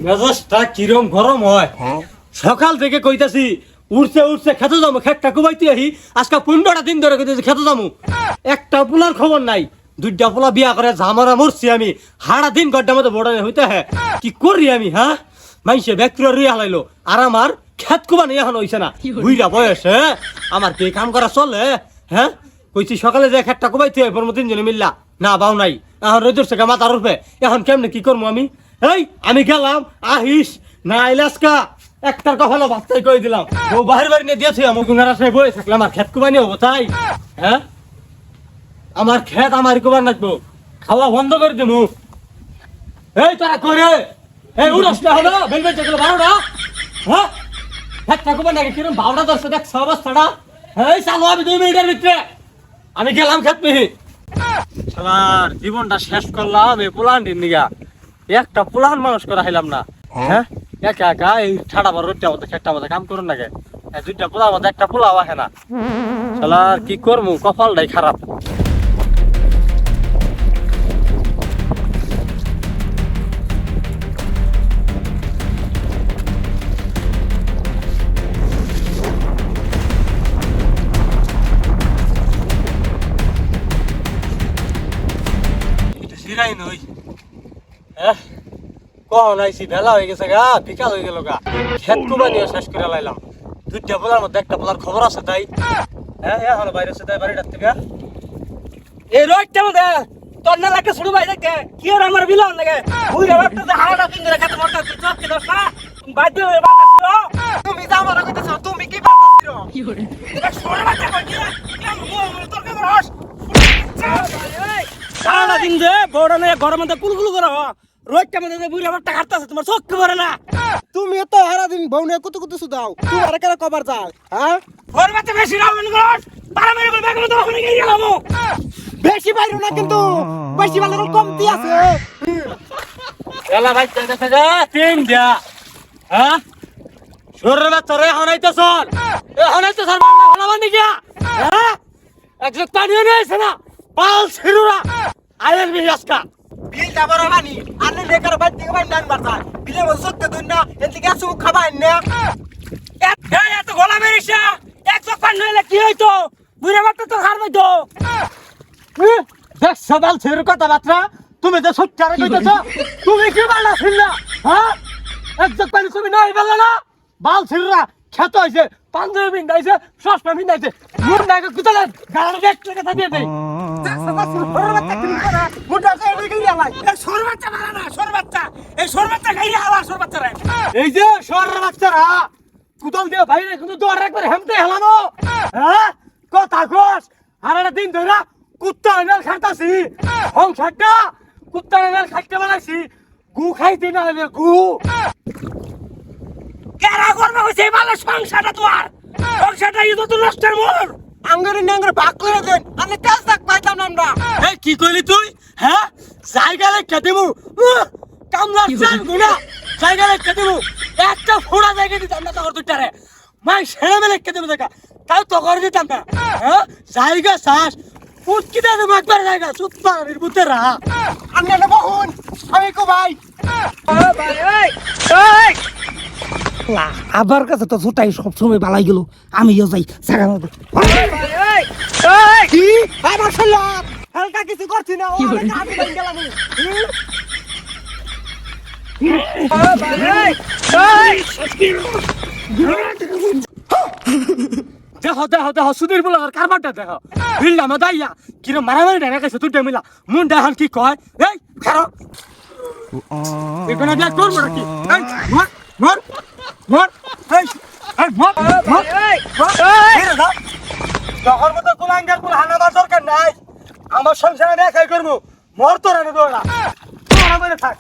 মেজাজটা কিরম গরম হয়। সকাল থেকে কইতাছি উঠছে উঠছে খেতে যাবো, খেতটা কুবাইতে আহি আজকে 15টা দিন ধরে কইতেছি খেতে যাবো, একটা পোলার খবর নাই। 2টা পোলা বিয়া করে ঝামারা মরছি আমি, হাড়া দিন গড্ডা মতো বড় হইতে হ্যাঁ কি করি আমি। হ্যাঁ মাইসে ব্যাকটেরিয়া রুই হালাইলো আর আমার খেত কুবানি এখন হইছে না, বুইরা বয়সে আমার কি কাম করা চলে। হ্যাঁ কইছি সকালে যে খেতটা কুবাইতে হয় পরম 3 জনে মিল্লা না বাউ নাই, এখন রোজর থেকে মাথার উপরে এখন কেমনে কি করবো আমি। এই আমি গেলাম আহিস না আইলাসকা একটার কথা বাচ্চাই কই দিলাম, ও বাহির বাড়ি নিয়ে দিয়েছে আমার গুনার আশায় বই থাকলে আমার খেত কুবানি হবো তাই। হ্যাঁ আমার খেত আমার কুবার নাকবো, খাওয়া বন্ধ করে দেবো। এই তোরা করে এই উড়সটা হলো বেলবেল যেগুলো 12টা। হ্যাঁ খেতটা কুবার নাকি কিরম 12টা 10টা দেখ অবস্থাটা। এই চালো আমি 2 মিনিটের ভিতরে আমি গেলাম খেত পেহি। শালার জীবনটা শেষ করলাম এই পোলান্ডির নিগা, একটা পোলান মানুষ করা হইলাম না। হ্যাঁ একা একা এই ঠাডা বার রোডটা মধ্যে খেটটা মধ্যে কাম করুন নাকি, 2টা পোলার মধ্যে একটা পোলাও আসে না। শালার কি করবো, কপালটাই খারাপ। সিরাই নই কখন আইসি ভেলা হয়ে গেছে গা, বিকাল হয়ে গেল গা, খেত কুবা নিয়ে শেষ করে লাইলাম। 2টা পোলার মধ্যে একটা পোলার খবর আছে তাই। হ্যাঁ এখন বাইরে আছে তাই বাড়িটার থেকে এই রোডটা মধ্যে তোর না লাগে শুরু ভাই দেখে কি আর আমার বিলান লাগে ওই রোডটা হাওড়া তিন ধরে খেতে মরতে চক কি দোষ না বাধ্য হয়ে বাঁচছো তুমি যা মারা কইতেছো তুমি কি বাঁচছো কি করে এটা সরে বাচ্চা কই কি তোর কে রস হাওড়া দিন যে বড় না গরম মধ্যে কুলকুল করো রোডটা মধ্যে বুইরা বাট্টা কাটতাছে তোমার চোখ কি করে না তুমি তো হারা দিন বউনে কত কত সুদাও তুই আরে কেন কভার যায়। হ্যাঁ ওর বাচ্চা বেশি না মন করস বারা মেরে কই বেগম তো ওখানে গিয়ে গেলাম বেশি বাইরো না কিন্তু বেশি ভালো কমতি আছে। এলা ভাই দেখে যা 3 দিয়া। হ্যাঁ শরীর বাচ্চা রে হনাইতে চল এ হনাইতে চল মারনা হলাবার নি গিয়া। হ্যাঁ একজন পানিও নিয়ে আসে না পাল ছিরুরা আইএল বি আজকা বিলটা বড় বানি আনে নেকার বাদ থেকে বাই নান মারতা বিলে সত্যি দুন না এতে কি আসু খাবাই না এত গলা মেরিসা 100 পান নইলে কি হইতো বুইরা বাট্টা তো হারবাই তো দেখ সবাল ছিরু কথাবার্তা তুমি যে সত্যারে কইতেছ তুমি কি বালা ছিলা। হ্যাঁ একজন পানি তুমি নাই বললা না বাল ছিরুরা খেত হইছে 15 মিনিট আইছে 6 মিনিট আইছে মুন নাকে কুতলে গাড়ি এক টাকা দিয়ে দেই। মুন্ডা কই গিয়ে আলাই এই সর বাচ্চা মারা না সর বাচ্চা এই সর বাচ্চা গাইরা হালা সর বাচ্চা রে এই যে শহরের বাচ্চারা কুতল দিয়ে বাইরে কিন্তু দৌড় একবার হেমতে হেলানো। হ্যাঁ কথা কস আর একটা দিন ধরে কুত্তা এনাল খাইতাছি সংসারটা কুত্তা এনাল খাইতে বানাইছি গু খাইতে না হলে গু কেরা করবে কইছে ভালো সংসারটা তোমার সংসারটা ইতো তো নষ্টের মূল আঙ্গুরে নাঙ্গুরে ভাগ করে দেন আমি তেজ তাক পাইতাম না আমরা। এই কি কইলি তুই। হ্যাঁ জায়গা রেখে দেবো কামলার চাল গুনা জায়গা রেখে দেবো একটা ফোড়া জায়গা দিতাম না তোর দুটারে মাই সেরে মেলে রেখে দেবো দেখা তাও তো করে দিতাম না। হ্যাঁ জায়গা শ্বাস উৎকি দেবে একবার জায়গা সুপার নির্বুতের রাহা আমি না বহুন আমি কো ভাই আবার কাছে তো ছুটাই সব সময় বালাই গেল আমিও যাই জায়গা মতো কি আমার শালা হালকা কিছু করছি না ও আমি বাই গেলাম। দেখো দেখো দেখো সুধীর বলে কারবারটা দেখো ভিড়লা মাদাইয়া কিরম মারামারি দেখা গেছে তুই মিলা মন দেখান কি কয় এই খারো এখানে দেখ তোর মরা কি এই মর মর মর এই এই মর মর এই তখন মতো কুলাঙ্গার কুল হানাবার দরকার নাই আমার সংসারে দেখাই করবো মর তোরা না দৌড়া তোরা বলে থাক